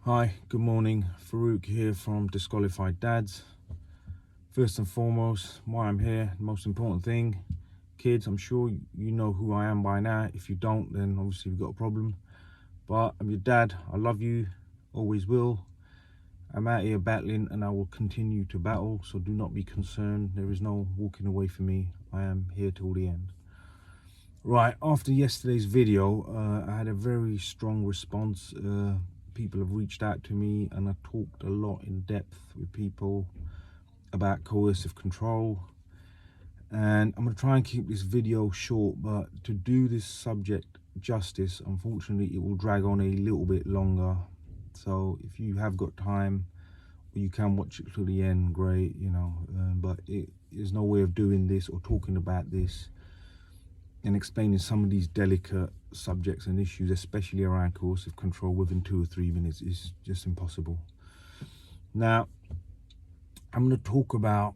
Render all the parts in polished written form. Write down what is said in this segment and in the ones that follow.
Hi, good morning. Farouk here from Disqualified Dads. First and foremost, why I'm here, most important thing, kids, I'm sure you know who I am by now. If you don't, then obviously we've got a problem. But I'm your dad, I love you, always will. I'm out here battling and I will continue to battle, so do not be concerned. There is no walking away from me. I am here till the end. Right, after yesterday's video, I had a very strong response. People have reached out to me and I talked a lot in depth with people about coercive control, and I'm going to try and keep this video short, but to do this subject justice, unfortunately it will drag on a little bit longer. So if you have got time or you can watch it to the end, great, but there's no way of doing this or talking about this and explaining some of these delicate subjects and issues, especially around coercive control, within 2 or 3 minutes. Is just impossible. Now, I'm going to talk about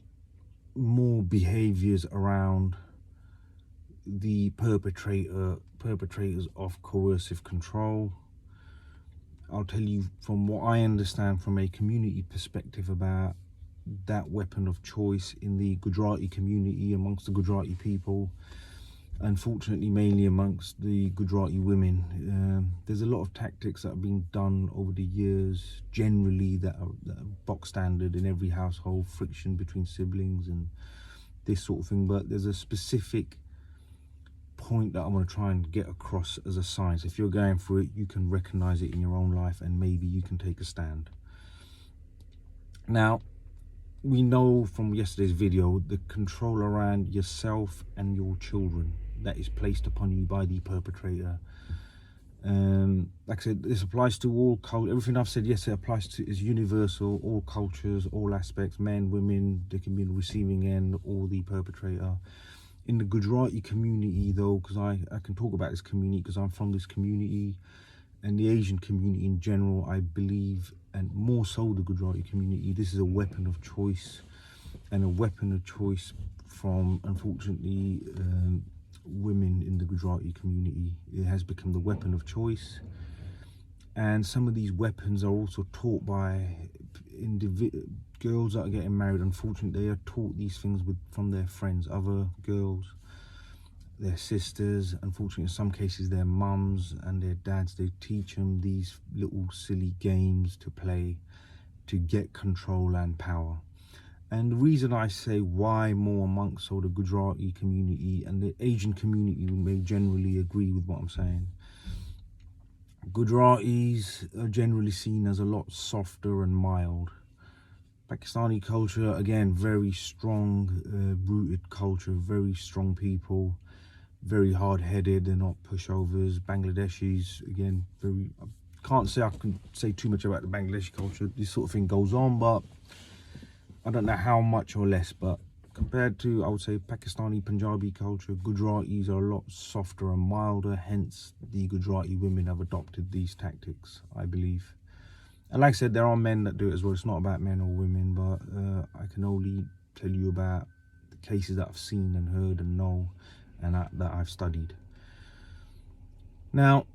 more behaviors around the perpetrators of coercive control. I'll tell you from what I understand from a community perspective about that weapon of choice in the Gujarati community, amongst the Gujarati people. Unfortunately, mainly amongst the Gujarati women. There's a lot of tactics that have been done over the years, generally that are box standard in every household, friction between siblings and this sort of thing. But there's a specific point that I want to try and get across as a science. If you're going through it, you can recognize it in your own life and maybe you can take a stand. Now, we know from yesterday's video the control around yourself and your children that is placed upon you by the perpetrator. Like I said, this applies to all cultures. Everything I've said yesterday applies to, is universal, all cultures, all aspects, men, women. They can be the receiving end or the perpetrator. In the Gujarati community though, because I can talk about this community because I'm from this community, and the Asian community in general, I believe, and more so the Gujarati community, this is a weapon of choice, and a weapon of choice from, unfortunately, women in the Gujarati community. It has become the weapon of choice, and some of these weapons are also taught by girls that are getting married. Unfortunately, they are taught these things from their friends, other girls, their sisters, unfortunately in some cases their mums and their dads. They teach them these little silly games to play to get control and power. And the reason I say why more amongst all the Gujarati community and the Asian community may generally agree with what I'm saying. Gujaratis are generally seen as a lot softer and mild. Pakistani culture, again, very strong rooted culture, very strong people, very hard-headed, they're not pushovers. Bangladeshis, again, I can't say I can say too much about the Bangladeshi culture. This sort of thing goes on, but I don't know how much or less. But compared to, I would say, Pakistani, Punjabi culture, Gujaratis are a lot softer and milder. Hence, the Gujarati women have adopted these tactics, I believe. And like I said, there are men that do it as well. It's not about men or women, but I can only tell you about the cases that I've seen and heard and know, and that I've studied. Now,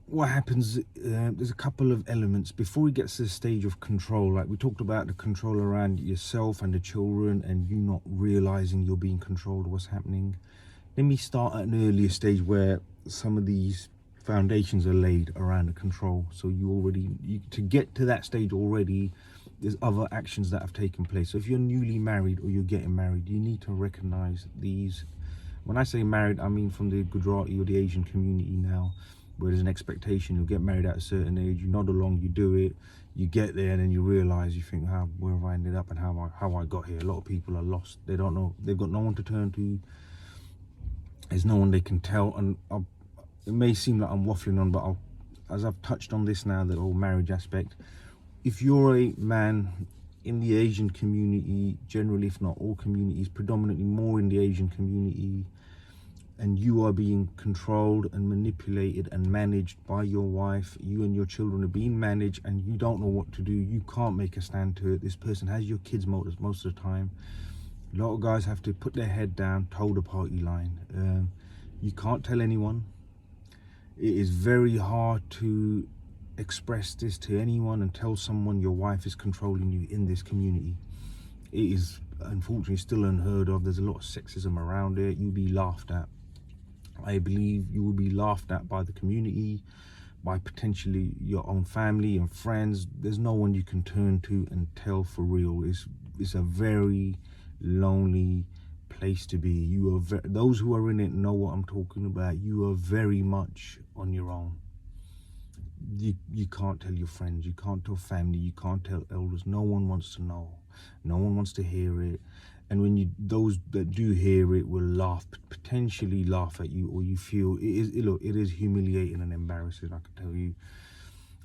what happens, there's a couple of elements before it gets to the stage of control. Like we talked about the control around yourself and the children, and you not realizing you're being controlled, what's happening. Let me start at an earlier stage where some of these foundations are laid around the control. So to get to that stage already, there's other actions that have taken place. So if you're newly married or you're getting married, you need to recognize these. When I say married, I mean from the Gujarati or the Asian community now, where there's an expectation you'll get married at a certain age, you nod along, you do it, you get there, and then you realize, you think, where have I ended up and how I got here. A lot of people are lost. They don't know, they've got no one to turn to, there's no one they can tell. And it may seem like I'm waffling on, but as I've touched on this now, the whole marriage aspect, if you're a man in the Asian community, generally, if not all communities, predominantly more in the Asian community, and you are being controlled and manipulated and managed by your wife, you and your children are being managed, and you don't know what to do, you can't make a stand to it. This person has your kids most of the time. A lot of guys have to put their head down, toe the party line. You can't tell anyone. It is very hard to express this to anyone and tell someone your wife is controlling you in this community. It is unfortunately still unheard of. There's a lot of sexism around it. You'll be laughed at. I believe you will be laughed at by the community, by potentially your own family and friends. There's no one you can turn to and tell for real. It's a very lonely place to be. You are those who are in it know what I'm talking about. You are very much on your own. You can't tell your friends, you can't tell family, you can't tell elders. No one wants to know, no one wants to hear it. And when those that do hear it will potentially laugh at you, or you feel it is humiliating and embarrassing, I can tell you.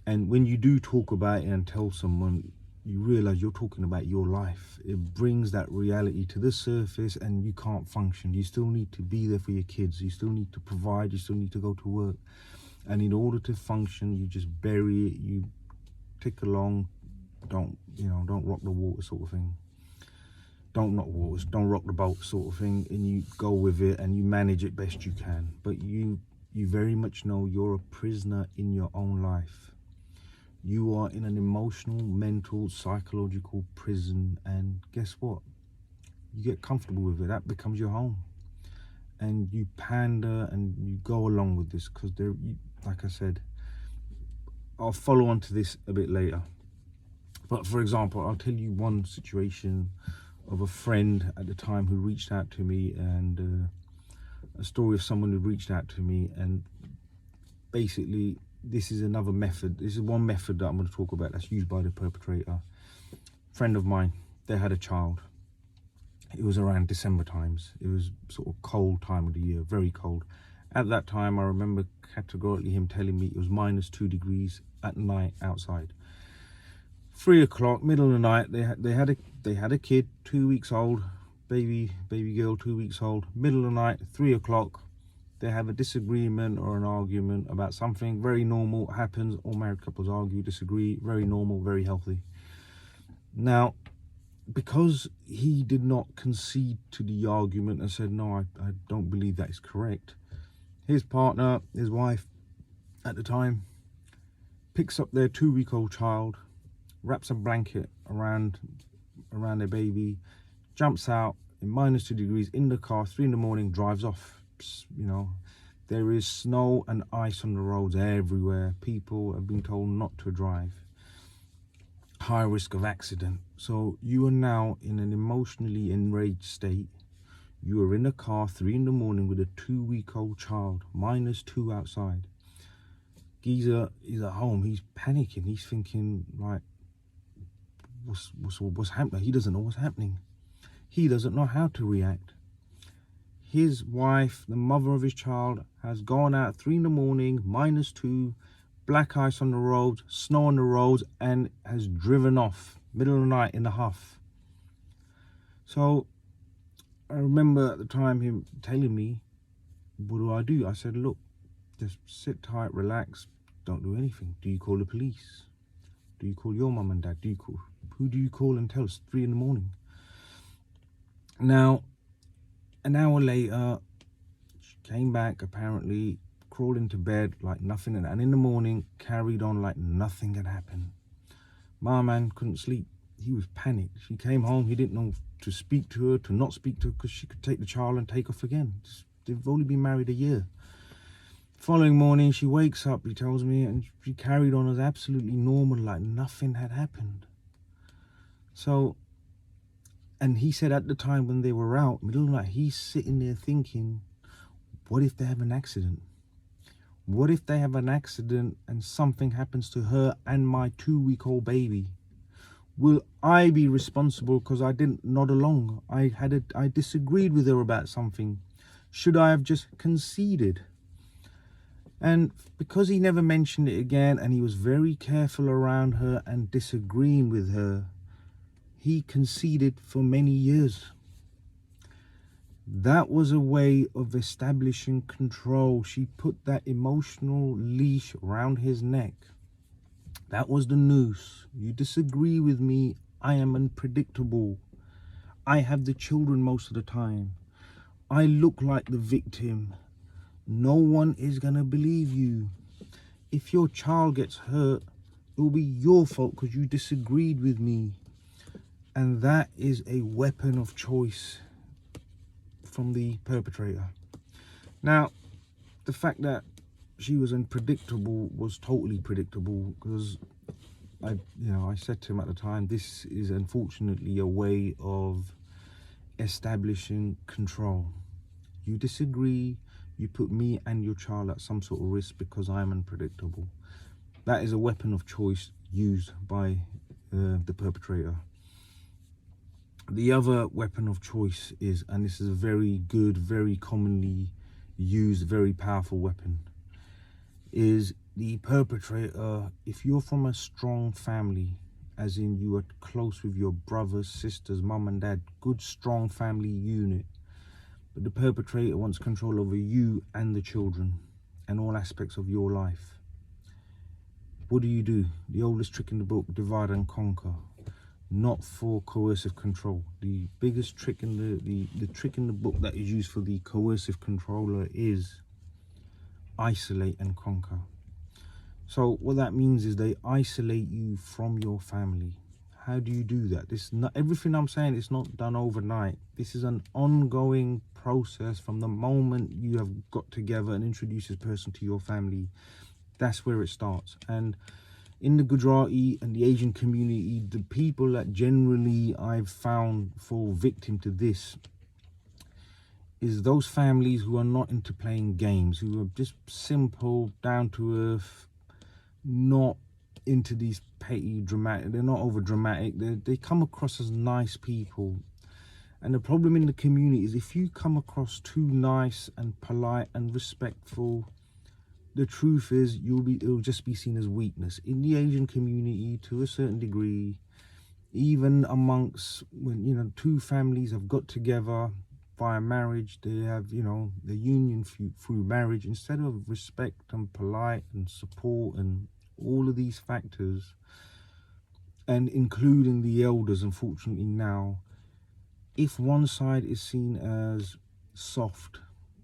And when you do talk about it and tell someone, you realize you're talking about your life. It brings that reality to the surface, and you can't function. You still need to be there for your kids, you still need to provide, you still need to go to work. And in order to function, you just bury it, you tick along, don't rock the water sort of thing. Don't rock the boat sort of thing, and you go with it and you manage it best you can. But you very much know you're a prisoner in your own life. You are in an emotional, mental, psychological prison, and guess what? You get comfortable with it. That becomes your home. And you pander and you go along with this because like I said, I'll follow on to this a bit later. But for example, I'll tell you one situation of a friend at the time who reached out to me, and a story of someone who reached out to me. And basically, this is another method. This is one method that I'm going to talk about that's used by the perpetrator. Friend of mine, they had a child. It was around December times. It was sort of cold time of the year, very cold. At that time, I remember categorically him telling me it was -2 degrees at night outside. 3 o'clock, middle of the night, they had a kid, 2 weeks old, baby girl, 2 weeks old. Middle of the night, 3 o'clock, they have a disagreement or an argument about something. Very normal, happens. All married couples argue, disagree. Very normal, very healthy. Now, because he did not concede to the argument and said, no, I don't believe that is correct, his partner, his wife at the time, picks up their 2-week-old child, wraps a blanket around their baby, jumps out in -2 degrees in the car, 3 in the morning, drives off. There is snow and ice on the roads everywhere. People have been told not to drive. High risk of accident. So you are now in an emotionally enraged state. You are in a car 3 in the morning with a 2-week-old child, -2 outside. Geezer is at home. He's panicking. He's thinking, like, what's happening? He doesn't know what's happening. He doesn't know how to react. His wife, the mother of his child, has gone out 3 in the morning, -2, black ice on the roads, snow on the roads, and has driven off middle of the night in a huff. So I remember at the time him telling me, what do? I said, look, just sit tight, relax, don't do anything. Do you call the police? Do you call your mum and dad? Who do you call and tell? It's 3 in the morning. Now, an hour later, she came back, apparently, crawled into bed like nothing, and in the morning carried on like nothing had happened. My man couldn't sleep. He was panicked. She came home, he didn't know to speak to her, to not speak to her, because she could take the child and take off again. They've only been married a year. Following morning, she wakes up, he tells me, and she carried on as absolutely normal, like nothing had happened. So, and he said at the time when they were out, middle of the night, he's sitting there thinking, what if they have an accident? What if they have an accident and something happens to her and my 2-week-old baby? Will I be responsible because I didn't nod along? I disagreed with her about something. Should I have just conceded? And because he never mentioned it again, and he was very careful around her and disagreeing with her, he conceded for many years. That was a way of establishing control. She put that emotional leash around his neck. That was the noose. You disagree with me, I am unpredictable. I have the children most of the time. I look like the victim. No one is gonna believe you. if your child gets hurt, it will be your fault because you disagreed with me. And that is a weapon of choice from the perpetrator. Now, the fact that she was unpredictable was totally predictable, because I said to him at the time, this is unfortunately a way of establishing control. You disagree, you put me and your child at some sort of risk because I'm unpredictable. That is a weapon of choice used by the perpetrator. The other weapon of choice is, and this is a very good, very commonly used, very powerful weapon, is the perpetrator, if you're from a strong family, as in you are close with your brothers, sisters, mum and dad, good strong family unit, but the perpetrator wants control over you and the children and all aspects of your life. What do? The oldest trick in the book, divide and conquer. Not for coercive control. The biggest trick in the trick in the book that is used for the coercive controller is isolate and conquer. So what that means is they isolate you from your family. How do you do that? This is not, everything I'm saying is not done overnight. This is an ongoing process from the moment you have got together and introduced this person to your family. That's where it starts. And in the Gujarati and the Asian community, the people that generally I've found fall victim to this is those families who are not into playing games, who are just simple, down to earth, not into these petty, dramatic, they're not over dramatic, they come across as nice people. And the problem in the community is if you come across too nice and polite and respectful, the truth is it'll just be seen as weakness. In the Asian community, to a certain degree, even amongst when two families have got together via marriage, they have the union through marriage, instead of respect and polite and support and all of these factors, and including the elders, unfortunately now, if one side is seen as soft,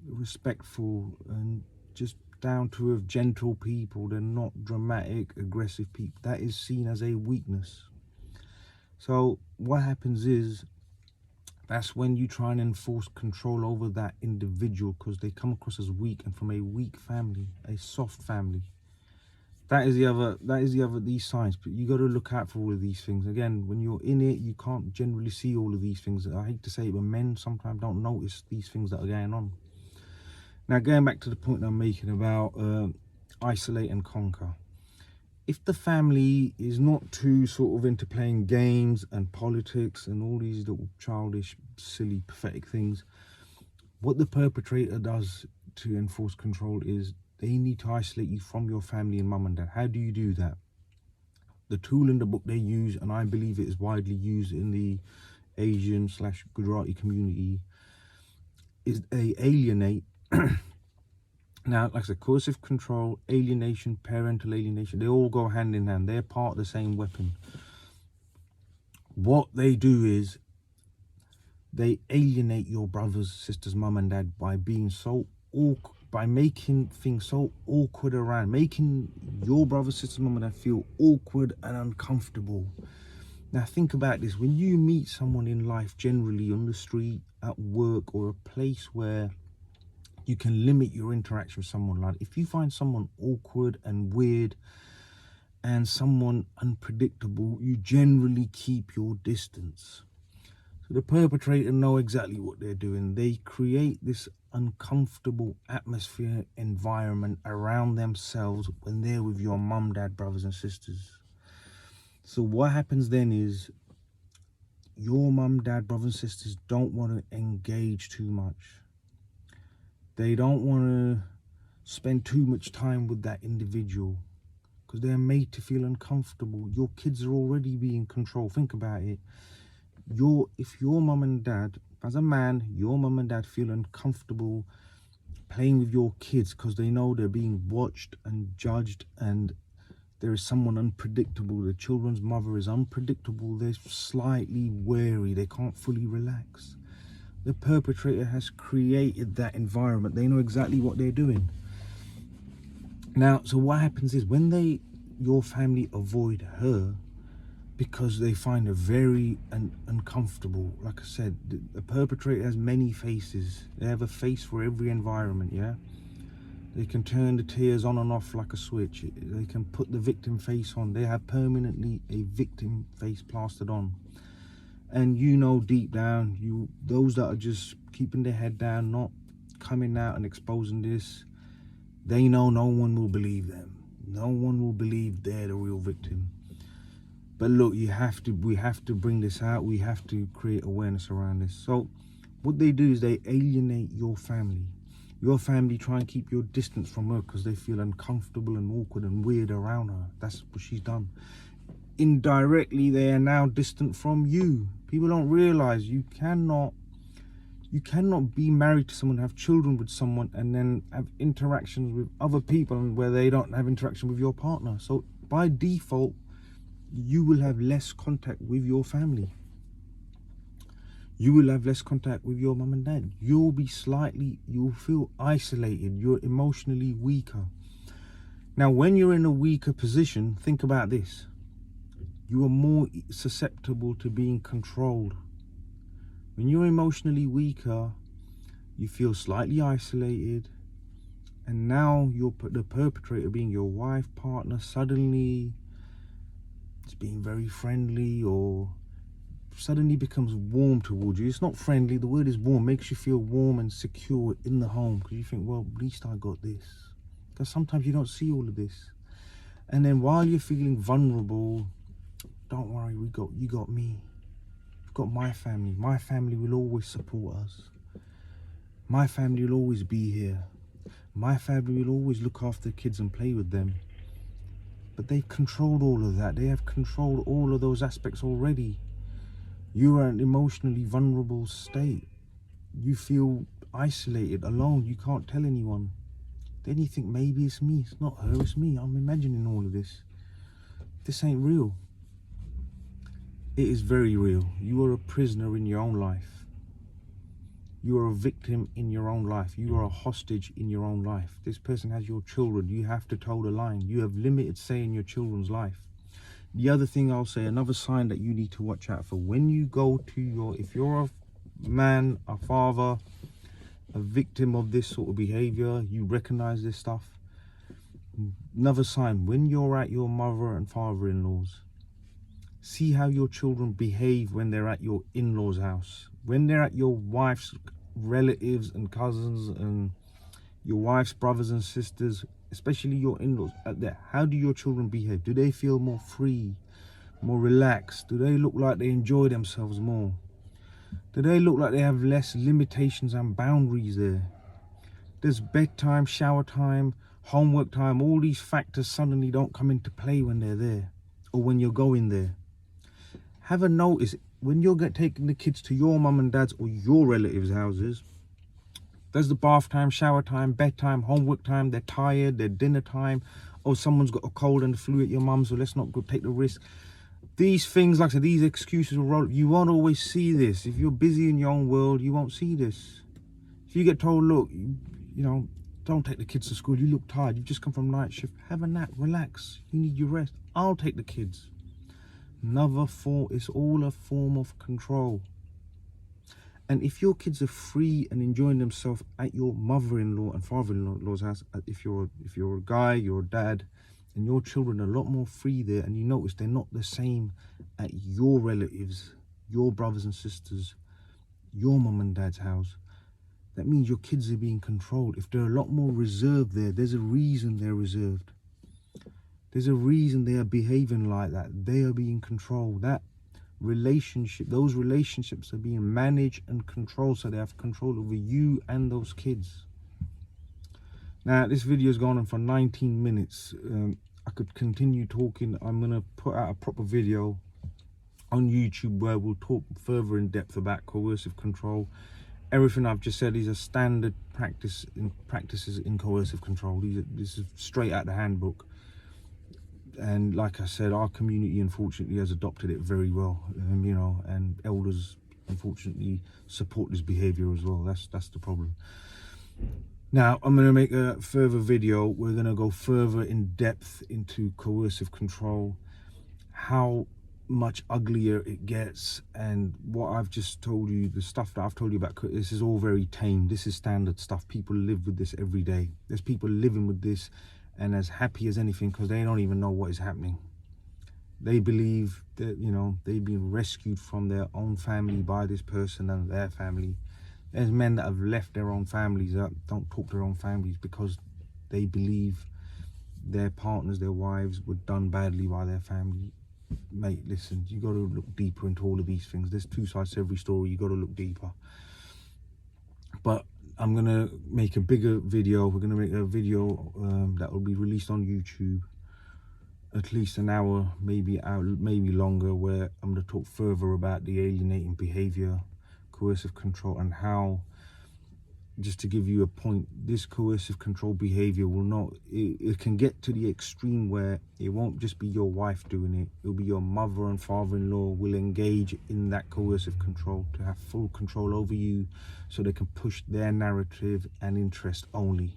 respectful and just down to earth, gentle people, they're not dramatic, aggressive people, that is seen as a weakness. So what happens is, that's when you try and enforce control over that individual, because they come across as weak and from a weak family, a soft family. That is these signs. But you got to look out for all of these things. Again, when you're in it, you can't generally see all of these things. I hate to say it, but men sometimes don't notice these things that are going on. Now, going back to the point I'm making about isolate and conquer. If the family is not too sort of into playing games and politics and all these little childish, silly, pathetic things, what the perpetrator does to enforce control is they need to isolate you from your family and mum and dad. How do you do that? The tool in the book they use, and I believe it is widely used in the Asian/Gujarati community, is they alienate. Now, like I said, coercive control, alienation, parental alienation, they all go hand in hand. They're part of the same weapon. What they do is they alienate your brothers, sisters, mum and dad by being so awkward, by making things so awkward around, making your brothers, sisters, mum and dad feel awkward and uncomfortable. Now think about this. When you meet someone in life, generally on the street, at work, or a place where you can limit your interaction with someone, like if you find someone awkward and weird and someone unpredictable, you generally keep your distance. So the perpetrator know exactly what they're doing. They create this uncomfortable atmosphere, environment around themselves when they're with your mum, dad, brothers and sisters. So what happens then is your mum, dad, brothers and sisters don't want to engage too much. They don't want to spend too much time with that individual because they're made to feel uncomfortable. Your kids are already being controlled. Think about it. If your mum and dad, as a man, your mum and dad feel uncomfortable playing with your kids because they know they're being watched and judged, and there is someone unpredictable, the children's mother is unpredictable, they're slightly wary, they can't fully relax. The perpetrator has created that environment. They know exactly what they're doing. Now, so what happens is when your family avoid her because they find her very uncomfortable. Like I said, the perpetrator has many faces. They have a face for every environment, yeah? They can turn the tears on and off like a switch. They can put the victim face on. They have permanently a victim face plastered on. And you know deep down, those that are just keeping their head down, not coming out and exposing this, they know no one will believe them. No one will believe they're the real victim. But look, we have to bring this out. We have to create awareness around this. So what they do is they alienate your family. Your family try and keep your distance from her because they feel uncomfortable and awkward and weird around her. That's what she's done. Indirectly, they are now distant from you. People don't realize you cannot be married to someone, have children with someone, and then have interactions with other people where they don't have interaction with your partner. So by default, you will have less contact with your family. You will have less contact with your mum and dad. You'll feel isolated. You're emotionally weaker. Now, when you're in a weaker position, think about this. You are more susceptible to being controlled. When you're emotionally weaker, you feel slightly isolated. And now the perpetrator, being your wife, partner, suddenly it's being very friendly or suddenly becomes warm towards you. It's not friendly, the word is warm. Makes you feel warm and secure in the home because you think, well, at least I got this. Because sometimes you don't see all of this. And then while you're feeling vulnerable, don't worry, you got me. You've got my family. My family will always support us. My family will always be here. My family will always look after the kids and play with them. But they've controlled all of that. They have controlled all of those aspects already. You are in an emotionally vulnerable state. You feel isolated, alone. You can't tell anyone. Then you think, maybe it's me. It's not her, it's me. I'm imagining all of this. This ain't real. It is very real. You are a prisoner in your own life. You are a victim in your own life. You are a hostage in your own life. This person has your children. You have to toe the line. You have limited say in your children's life. The other thing I'll say, another sign that you need to watch out for, when you go to if you're a man, a father, a victim of this sort of behavior, you recognize this stuff. Another sign, when you're at your mother and father-in-laws, see how your children behave when they're at your in-laws' house. When they're at your wife's relatives and cousins and your wife's brothers and sisters, especially your in-laws, at there, how do your children behave? Do they feel more free, more relaxed? Do they look like they enjoy themselves more? Do they look like they have less limitations and boundaries there? Does bedtime, shower time, homework time, all these factors suddenly don't come into play when they're there or when you're going there? Have a notice when you're taking the kids to your mum and dad's or your relatives' houses. There's the bath time, shower time, bedtime, homework time. They're tired, they're dinner time. Oh, someone's got a cold and the flu at your mum, so let's not go take the risk. These things, like I said, these excuses will roll. You won't always see this. If you're busy in your own world, you won't see this. If you get told, look, you know, don't take the kids to school. You look tired. You've just come from night shift. Have a nap. Relax. You need your rest. I'll take the kids. Another form. It's all a form of control. And if your kids are free and enjoying themselves at your mother-in-law and father-in-law's house, if you're a guy, you're a dad, and your children are a lot more free there, and you notice they're not the same at your relatives, your brothers and sisters, your mum and dad's house, that means your kids are being controlled. If they're a lot more reserved there, there's a reason they're reserved. There's a reason they are behaving like that. They are being controlled. Those relationships are being managed and controlled, so they have control over you and those kids. Now, this video has gone on for 19 minutes. I could continue talking. I'm going to put out a proper video on YouTube where we'll talk further in depth about coercive control. Everything I've just said is a standard practices in coercive control. This is straight out the handbook. And like I said, our community unfortunately has adopted it very well, you know, and elders unfortunately support this behavior as well. That's the problem. Now, I'm going to make a further video. We're going to go further in depth into coercive control, how much uglier it gets, and what I've just told you, the stuff that I've told you about, this is all very tame. This is standard stuff. People live with this every day. There's people living with this and as happy as anything because they don't even know what is happening. They believe that, you know, they've been rescued from their own family by this person and their family. There's men that have left their own families, that don't talk to their own families because they believe their partners, their wives, were done badly by their family. Mate, listen, you got to look deeper into all of these things. There's two sides to every story. You got to look deeper. But I'm gonna make a bigger video. We're gonna make a video that will be released on YouTube, at least an hour, maybe longer, where I'm gonna talk further about the alienating behavior, coercive control, and how, just to give you a point, this coercive control behavior will not, it can get to the extreme where it won't just be your wife doing it, it'll be your mother and father-in-law will engage in that coercive control to have full control over you so they can push their narrative and interest only.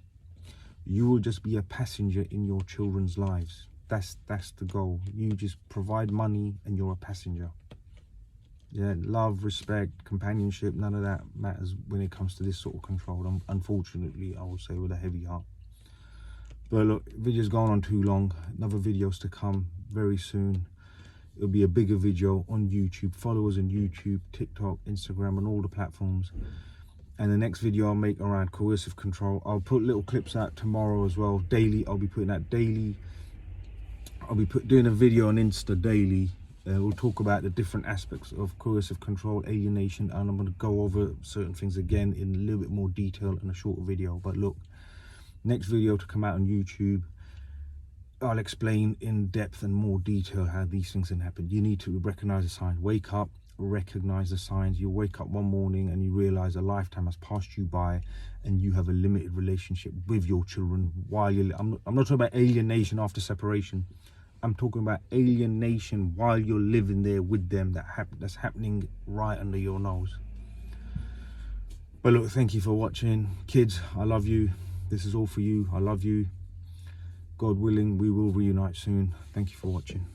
You will just be a passenger in your children's lives. That's the goal. You just provide money and you're a passenger. Yeah, love, respect, companionship, none of that matters when it comes to this sort of control. Unfortunately, I will say, with a heavy heart. But look, video's gone on too long. Another videos to come very soon. It'll be a bigger video on YouTube. Follow us on YouTube, TikTok, Instagram, and all the platforms. And the next video I'll make around coercive control, I'll put little clips out tomorrow as well. Daily, I'll be putting out daily. I'll be doing a video on Insta daily. We'll talk about the different aspects of coercive control, alienation, and I'm going to go over certain things again in a little bit more detail in a shorter video. But look, next video to come out on YouTube, I'll explain in depth and more detail how these things can happen. You need to recognize the signs. Wake up, recognize the signs. You wake up one morning and you realize a lifetime has passed you by and you have a limited relationship with your children while you're, I'm not talking about alienation after separation. I'm talking about alienation while you're living there with them. That's happening right under your nose. But look, thank you for watching. Kids, I love you. This is all for you. I love you. God willing, we will reunite soon. Thank you for watching.